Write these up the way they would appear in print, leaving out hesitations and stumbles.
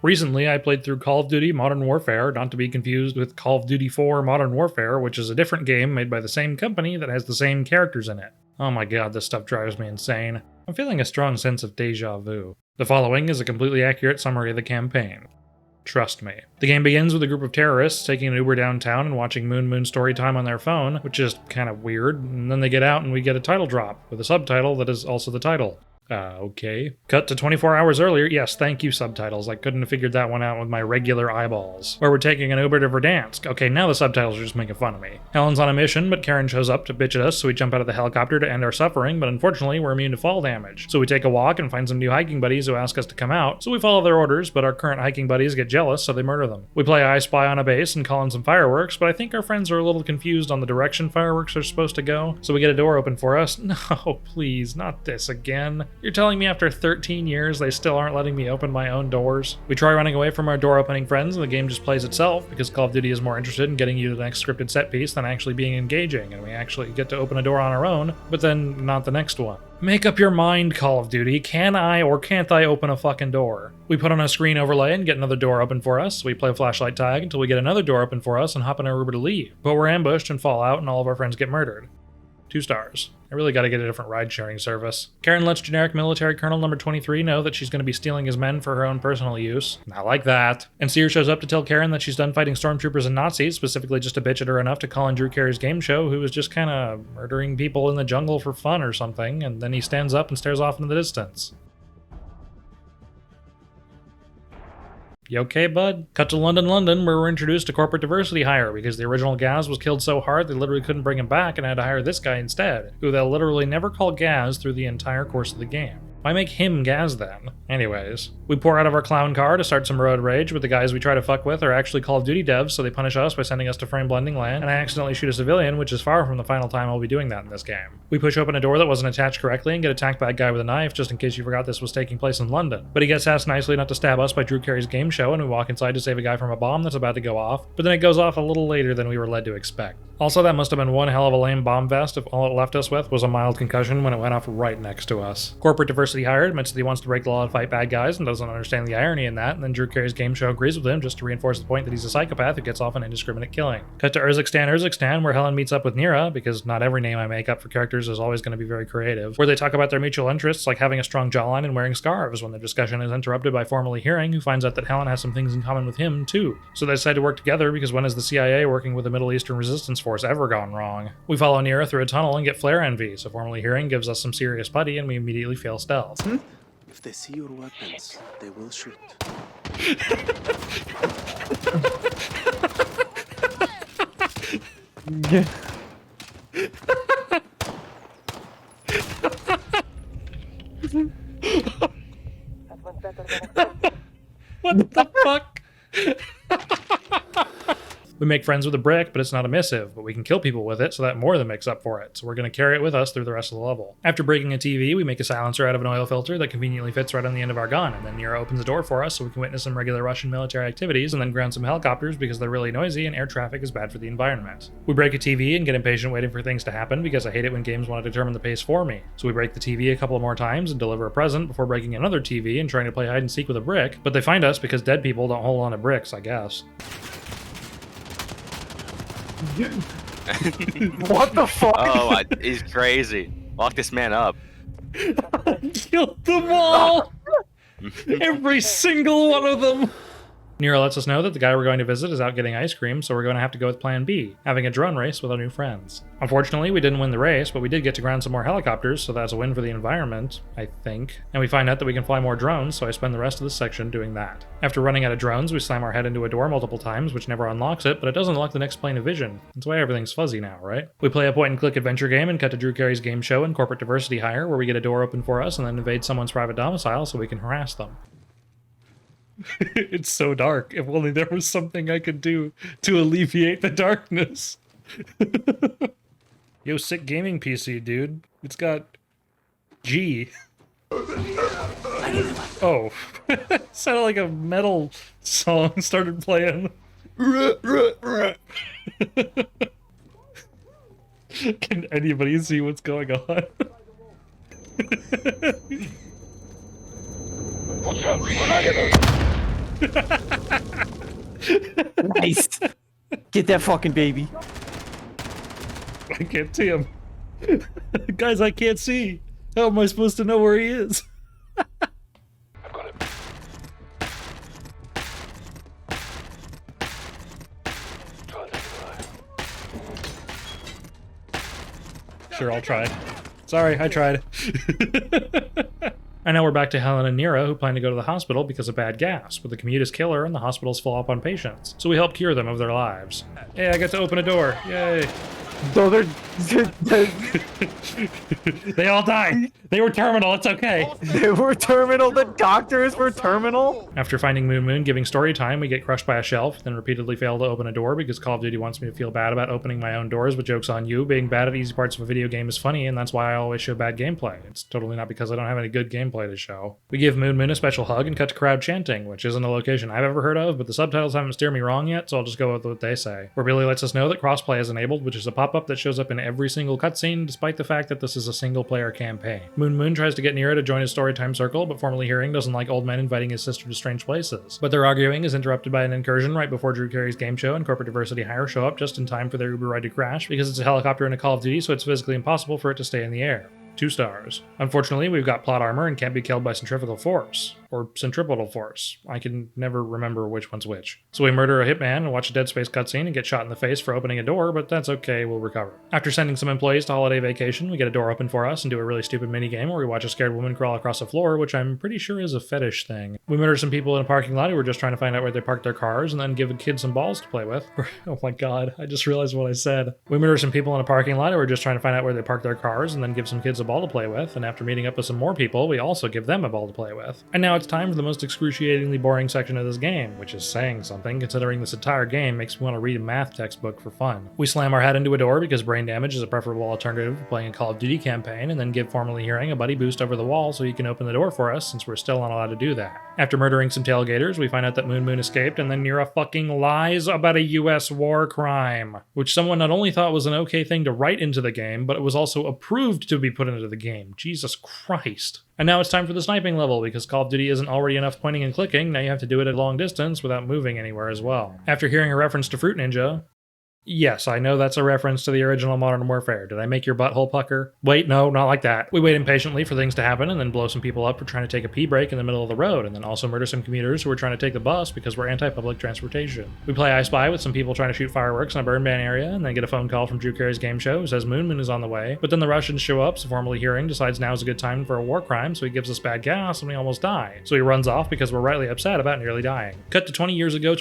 Recently, I played through Call of Duty Modern Warfare, not to be confused with Call of Duty 4 Modern Warfare, which is a different game made by the same company that has the same characters in it. Oh my god, this stuff drives me insane. I'm feeling a strong sense of deja vu. The following is a completely accurate summary of the campaign. Trust me. The game begins with a group of terrorists taking an Uber downtown and watching Moon story time on their phone, which is kind of weird, and then they get out and we get a title drop, with a subtitle that is also the title. Okay. Cut to 24 hours earlier. Yes, thank you, subtitles. I couldn't have figured that one out with my regular eyeballs. Where we're taking an Uber to Verdansk. Okay, now the subtitles are just making fun of me. Helen's on a mission, but Karen shows up to bitch at us, so we jump out of the helicopter to end our suffering, but unfortunately, we're immune to fall damage. So we take a walk and find some new hiking buddies who ask us to come out, so we follow their orders, but our current hiking buddies get jealous, so they murder them. We play I Spy on a base and call in some fireworks, but I think our friends are a little confused on the direction fireworks are supposed to go, so we get a door open for us. No, please, not this again. You're telling me after 13 years they still aren't letting me open my own doors? We try running away from our door opening friends and the game just plays itself because Call of Duty is more interested in getting you to the next scripted set piece than actually being engaging, and we actually get to open a door on our own, but then not the next one. Make up your mind, Call of Duty. Can I or can't I open a fucking door? We put on a screen overlay and get another door open for us. We play flashlight tag until we get another door open for us and hop in our Uber to leave. But we're ambushed and fall out and all of our friends get murdered. 2 stars. I really gotta get a different ride-sharing service. Karen lets generic military colonel number 23 know that she's gonna be stealing his men for her own personal use. Not like that. And Seer shows up to tell Karen that she's done fighting stormtroopers and Nazis, specifically just to bitch at her enough to call in Drew Carey's game show, who was just kinda murdering people in the jungle for fun or something, and then he stands up and stares off into the distance. You okay, bud? Cut to London, where we're introduced to corporate diversity hire because the original Gaz was killed so hard they literally couldn't bring him back and had to hire this guy instead, who they'll literally never call Gaz through the entire course of the game. Why make him Gaz then? Anyways, we pour out of our clown car to start some road rage, but the guys we try to fuck with are actually Call of Duty devs, so they punish us by sending us to frame blending land, and I accidentally shoot a civilian, which is far from the final time I'll be doing that in this game. We push open a door that wasn't attached correctly and get attacked by a guy with a knife, just in case you forgot this was taking place in London. But he gets asked nicely not to stab us by Drew Carey's game show, and we walk inside to save a guy from a bomb that's about to go off, but then it goes off a little later than we were led to expect. Also, that must have been one hell of a lame bomb vest if all it left us with was a mild concussion when it went off right next to us. Corporate diversity hired admits that he wants to break the law to fight bad guys and doesn't understand the irony in that, and then Drew Carey's game show agrees with him just to reinforce the point that he's a psychopath who gets off on indiscriminate killing. Cut to Urzikstan, where Helen meets up with Nira, because not every name I make up for characters is always going to be very creative, where they talk about their mutual interests like having a strong jawline and wearing scarves, when their discussion is interrupted by formally hearing, who finds out that Helen has some things in common with him too. So they decide to work together because when has the CIA working with the Middle Eastern Resistance Force ever gone wrong? We follow Nira through a tunnel and get flare envy, so formally hearing gives us some serious putty and we immediately fail stealth. If they see your weapons, they will shoot. What the fuck? We make friends with a brick, but it's not a missive, but we can kill people with it, so that more than makes up for it, so we're going to carry it with us through the rest of the level. After breaking a TV, we make a silencer out of an oil filter that conveniently fits right on the end of our gun, and then Nira opens the door for us so we can witness some regular Russian military activities, and then ground some helicopters because they're really noisy and air traffic is bad for the environment. We break a TV and get impatient waiting for things to happen because I hate it when games want to determine the pace for me. So we break the TV a couple more times and deliver a present before breaking another TV and trying to play hide and seek with a brick, but they find us because dead people don't hold on to bricks, I guess. What the fuck? Oh, he's crazy. Lock this man up. Killed them all! Every single one of them! Nira lets us know that the guy we're going to visit is out getting ice cream, so we're going to have to go with plan B, having a drone race with our new friends. Unfortunately, we didn't win the race, but we did get to ground some more helicopters, so that's a win for the environment, I think. And we find out that we can fly more drones, so I spend the rest of this section doing that. After running out of drones, we slam our head into a door multiple times, which never unlocks it, but it does unlock the next plane of vision. That's why everything's fuzzy now, right? We play a point-and-click adventure game and cut to Drew Carey's game show and corporate diversity hire, where we get a door open for us and then invade someone's private domicile so we can harass them. It's so dark. If only there was something I could do to alleviate the darkness. Yo, sick gaming PC, dude. It's got G. Oh. Sounded like a metal song started playing. Can anybody see what's going on? Nice. Get that fucking baby. I can't see him. Guys, I can't see. How am I supposed to know where he is? I've got him. Try and take him alive. Sure, I'll try. Sorry, I tried. And now we're back to Helen and Nira, who plan to go to the hospital because of bad gas, but the commute is killer and the hospital's full up on patients. So we help cure them of their lives. Hey, I got to open a door. Yay. So they're They all died. They were terminal. It's okay. they were terminal. The doctors were terminal. After finding Moon Moon giving story time, we get crushed by a shelf, then repeatedly fail to open a door because Call of Duty wants me to feel bad about opening my own doors, but joke's on you. Being bad at easy parts of a video game is funny, and that's why I always show bad gameplay. It's totally not because I don't have any good gameplay to show. We give Moon Moon a special hug and cut to crowd chanting, which isn't a location I've ever heard of, but the subtitles haven't steered me wrong yet, so I'll just go with what they say. Where Billy lets us know that crossplay is enabled, which is a pop-up that shows up in every single cutscene, despite the fact that this is a single-player campaign. Moon Moon tries to get Nira to join his storytime circle, but formerly Hearing doesn't like old men inviting his sister to strange places. But their arguing is interrupted by an incursion right before Drew Carey's game show and corporate diversity hire show up just in time for their Uber ride to crash, because it's a helicopter in a Call of Duty, so it's physically impossible for it to stay in the air. 2 stars. Unfortunately, we've got plot armor and can't be killed by centrifugal force. Or centripetal force. I can never remember which one's which. So we murder a hitman and watch a Dead Space cutscene and get shot in the face for opening a door, but that's okay, we'll recover. After sending some employees to holiday vacation, we get a door open for us and do a really stupid minigame where we watch a scared woman crawl across a floor, which I'm pretty sure is a fetish thing. We murder some people in a parking lot who were just trying to find out where they parked their cars and then give a kid some balls to play with. Oh my god, I just realized what I said. We murder some people in a parking lot who were just trying to find out where they parked their cars and then give some kids a ball to play with, and after meeting up with some more people, we also give them a ball to play with. And now it's time for the most excruciatingly boring section of this game, which is saying something, considering this entire game makes me want to read a math textbook for fun. We slam our head into a door because brain damage is a preferable alternative to playing a Call of Duty campaign, and then give formerly Hearing a buddy boost over the wall so he can open the door for us, since we're still not allowed to do that. After murdering some tailgaters, we find out that Moon Moon escaped, and then Nira fucking lies about a US war crime, which someone not only thought was an okay thing to write into the game, but it was also approved to be put into the game. Jesus Christ. And now it's time for the sniping level, because Call of Duty isn't already enough pointing and clicking, now you have to do it at a long distance without moving anywhere as well. After hearing a reference to Fruit Ninja, yes, I know that's a reference to the original Modern Warfare. Did I make your butthole pucker? Wait, no, not like that. We wait impatiently for things to happen and then blow some people up for trying to take a pee break in the middle of the road, and then also murder some commuters who are trying to take the bus because we're anti-public transportation. We play I Spy with some people trying to shoot fireworks in a burn ban area, and then get a phone call from Drew Carey's game show who says Moon Moon is on the way, but then the Russians show up, so formerly Hearing decides now is a good time for a war crime, so he gives us bad gas and we almost die. So he runs off because we're rightly upset about nearly dying. Cut to 20 years ago.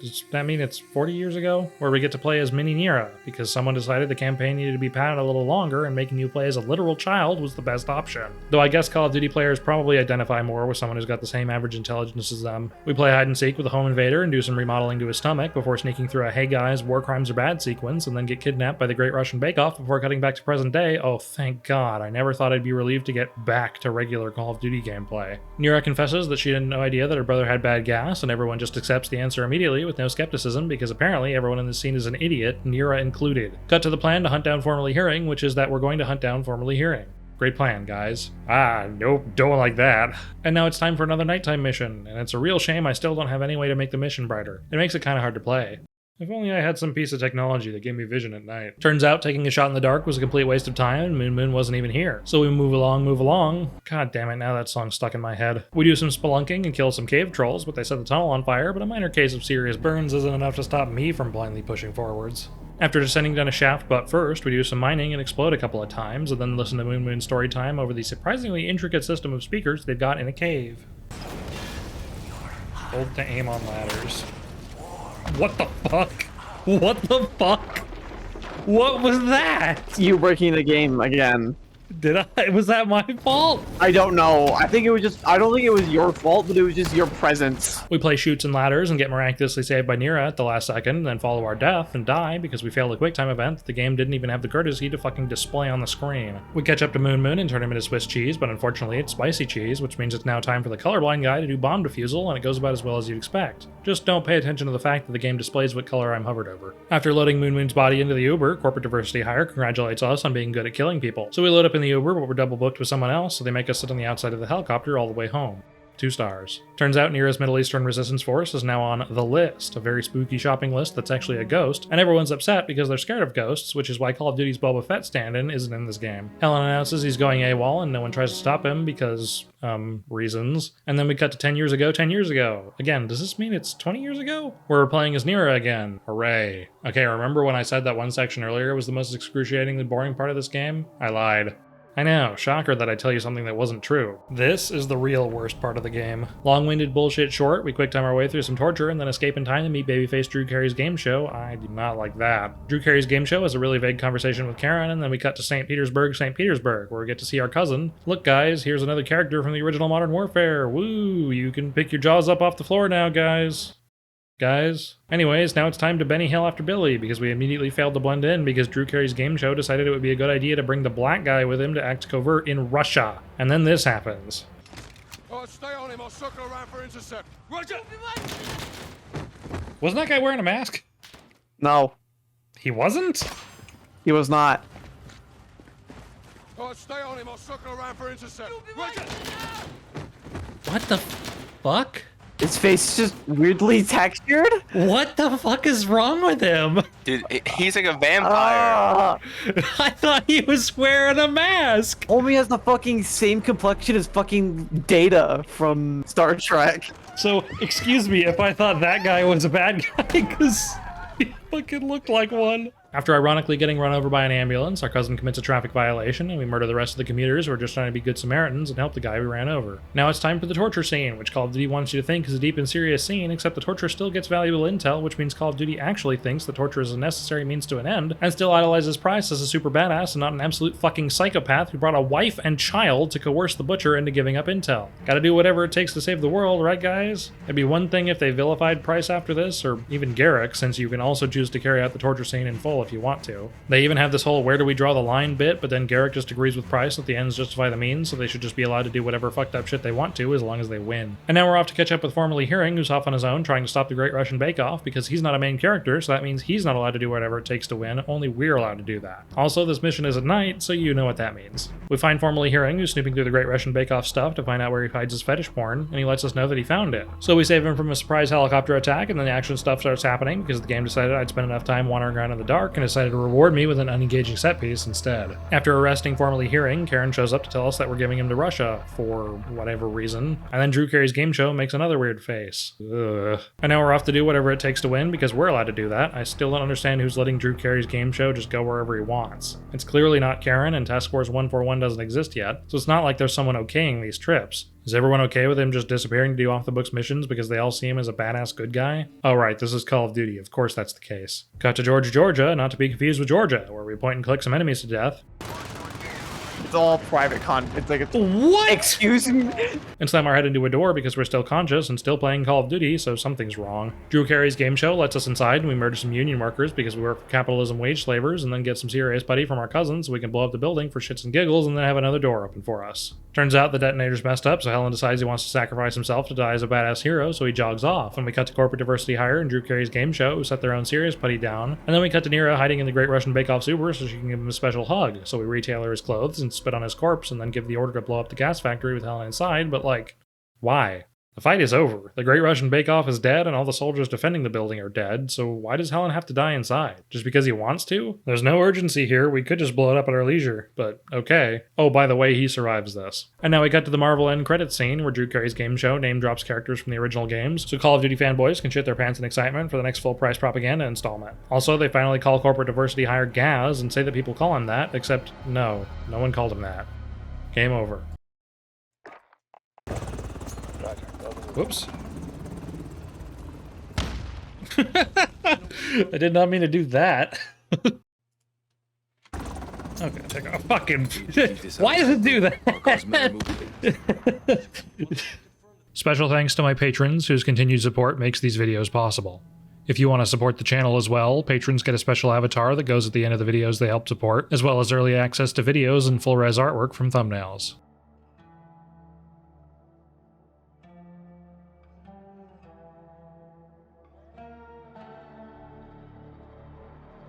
Does that mean it's 40 years ago? Where we get to play as Mini Nira, because someone decided the campaign needed to be padded a little longer and making you play as a literal child was the best option. Though I guess Call of Duty players probably identify more with someone who's got the same average intelligence as them. We play hide and seek with a home invader and do some remodeling to his stomach before sneaking through a hey guys, war crimes are bad sequence, and then get kidnapped by the Great Russian Bake Off before cutting back to present day. Oh, thank God. I never thought I'd be relieved to get back to regular Call of Duty gameplay. Nira confesses that she had no idea that her brother had bad gas, and everyone just accepts the answer immediately with no skepticism because apparently everyone in this scene is an idiot, Nira included. Cut to the plan to hunt down formerly Hearing, which is that we're going to hunt down formerly Hearing. Great plan, guys. Nope, don't like that. And now it's time for another nighttime mission, and it's a real shame I still don't have any way to make the mission brighter. It makes it kind of hard to play. If only I had some piece of technology that gave me vision at night. Turns out taking a shot in the dark was a complete waste of time, and Moon Moon wasn't even here. So we move along. God damn it, now that song's stuck in my head. We do some spelunking and kill some cave trolls, but they set the tunnel on fire, but a minor case of serious burns isn't enough to stop me from blindly pushing forwards. After descending down a shaft butt first, we do some mining and explode a couple of times, and then listen to Moon Moon's story time over the surprisingly intricate system of speakers they've got in a cave. Hold to aim on ladders. What the fuck? What the fuck? What was that? You breaking the game again. Did I? Was that my fault? I don't know. I think it was just, I don't think it was your fault, but it was just your presence. We play shoots and ladders and get miraculously saved by Nira at the last second, then follow our death and die because we failed a quick time event that the game didn't even have the courtesy to fucking display on the screen. We catch up to Moon Moon and turn him into Swiss cheese, but unfortunately it's spicy cheese, which means it's now time for the colorblind guy to do bomb defusal, and it goes about as well as you'd expect. Just don't pay attention to the fact that the game displays what color I'm hovered over. After loading Moon Moon's body into the Uber, corporate diversity hire congratulates us on being good at killing people. So we load up in the Uber, but we're double booked with someone else, so they make us sit on the outside of the helicopter all the way home. 2 stars. Turns out Nira's Middle Eastern Resistance Force is now on the list, a very spooky shopping list that's actually a ghost, and everyone's upset because they're scared of ghosts, which is why Call of Duty's Boba Fett stand-in isn't in this game. Helen announces he's going AWOL and no one tries to stop him because, reasons. And then we cut to 10 years ago, 10 years ago. Again, does this mean it's 20 years ago? We're playing as Nira again. Hooray. Okay, remember when I said that one section earlier was the most excruciatingly boring part of this game? I lied. I know, shocker that I tell you something that wasn't true. This is the real worst part of the game. Long-winded bullshit short, we quick time our way through some torture and then escape in time to meet babyface Drew Carey's game show. I do not like that. Drew Carey's game show has a really vague conversation with Karen, and then we cut to St. Petersburg, where we get to see our cousin. Look guys, here's another character from the original Modern Warfare. Woo, you can pick your jaws up off the floor now, guys. Anyways, now it's time to Benny Hill after Billy, because we immediately failed to blend in because Drew Carey's game show decided it would be a good idea to bring the black guy with him to act covert in Russia. And then this happens. Oh, stay on him. I'll circle around for intercept. Roger! Wasn't that guy wearing a mask? No, He wasn't? he was not. Oh, stay on him. I'll circle around for intercept. Roger! What the fuck? His face is just weirdly textured. What the fuck is wrong with him? Dude, he's like a vampire. Ah, I thought he was wearing a mask. Homie has the fucking same complexion as fucking Data from Star Trek. So, excuse me if I thought that guy was a bad guy, because he fucking looked like one. After ironically getting run over by an ambulance, our cousin commits a traffic violation, and we murder the rest of the commuters who are just trying to be good Samaritans and help the guy we ran over. Now it's time for the torture scene, which Call of Duty wants you to think is a deep and serious scene, except the torture still gets valuable intel, which means Call of Duty actually thinks that torture is a necessary means to an end, and still idolizes Price as a super badass and not an absolute fucking psychopath who brought a wife and child to coerce the Butcher into giving up intel. Gotta do whatever it takes to save the world, right guys? It'd be one thing if they vilified Price after this, or even Garrick, since you can also choose to carry out the torture scene in full if you want to. They even have this whole where do we draw the line bit, but then Garrick just agrees with Price that the ends justify the means, so they should just be allowed to do whatever fucked up shit they want to as long as they win. And now we're off to catch up with formerly Hearing, who's off on his own trying to stop the Great Russian Bake Off because he's not a main character, so that means he's not allowed to do whatever it takes to win, only we're allowed to do that. Also, this mission is at night, so you know what that means. We find formerly Hearing, who's snooping through the Great Russian Bake Off stuff to find out where he hides his fetish porn, and he lets us know that he found it. So we save him from a surprise helicopter attack, and then the action stuff starts happening because the game decided I'd spend enough time wandering around in the dark and decided to reward me with an unengaging set piece instead. After arresting formerly Hearing, Karen shows up to tell us that we're giving him to Russia for whatever reason, and then Drew Carey's game show makes another weird face. Ugh. And now we're off to do whatever it takes to win because we're allowed to do that. I still don't understand who's letting Drew Carey's game show just go wherever he wants. It's clearly not Karen, and Task Force 141 doesn't exist yet, so it's not like there's someone okaying these trips. Is everyone okay with him just disappearing to do off-the-books missions because they all see him as a badass good guy? Oh right, this is Call of Duty, of course that's the case. Cut to Georgia, Georgia, not to be confused with Georgia, where we point and click some enemies to death. It's all private It's like What? excuse me. And slam our head into a door because we're still conscious and still playing Call of Duty, so something's wrong. Drew Carey's game show lets us inside and we murder some union workers because we work for capitalism wage slavers and then get some serious putty from our cousins so we can blow up the building for shits and giggles and then have another door open for us. Turns out the detonator's messed up, so Helen decides he wants to sacrifice himself to die as a badass hero, so he jogs off, and we cut to corporate diversity hire and Drew Carey's game show, who set their own serious putty down, and then we cut to Nira hiding in the Great Russian Bake Off Super so she can give him a special hug, so we retailer his clothes and spit on his corpse and then give the order to blow up the gas factory with Helen inside, but like, why? The fight is over. The Great Russian Bake Off is dead and all the soldiers defending the building are dead, so why does Helen have to die inside? Just because he wants to? There's no urgency here, we could just blow it up at our leisure, but okay. Oh, by the way, he survives this. And now we cut to the Marvel end credits scene where Drew Carey's game show name drops characters from the original games, so Call of Duty fanboys can shit their pants in excitement for the next full price propaganda installment. Also, they finally call corporate diversity hire Gaz and say that people call him that, except no one called him that. Game over. Whoops. I did not mean to do that. Okay, take a fucking... Why does it do that? Special thanks to my patrons, whose continued support makes these videos possible. If you want to support the channel as well, patrons get a special avatar that goes at the end of the videos they help support, as well as early access to videos and full-res artwork from thumbnails.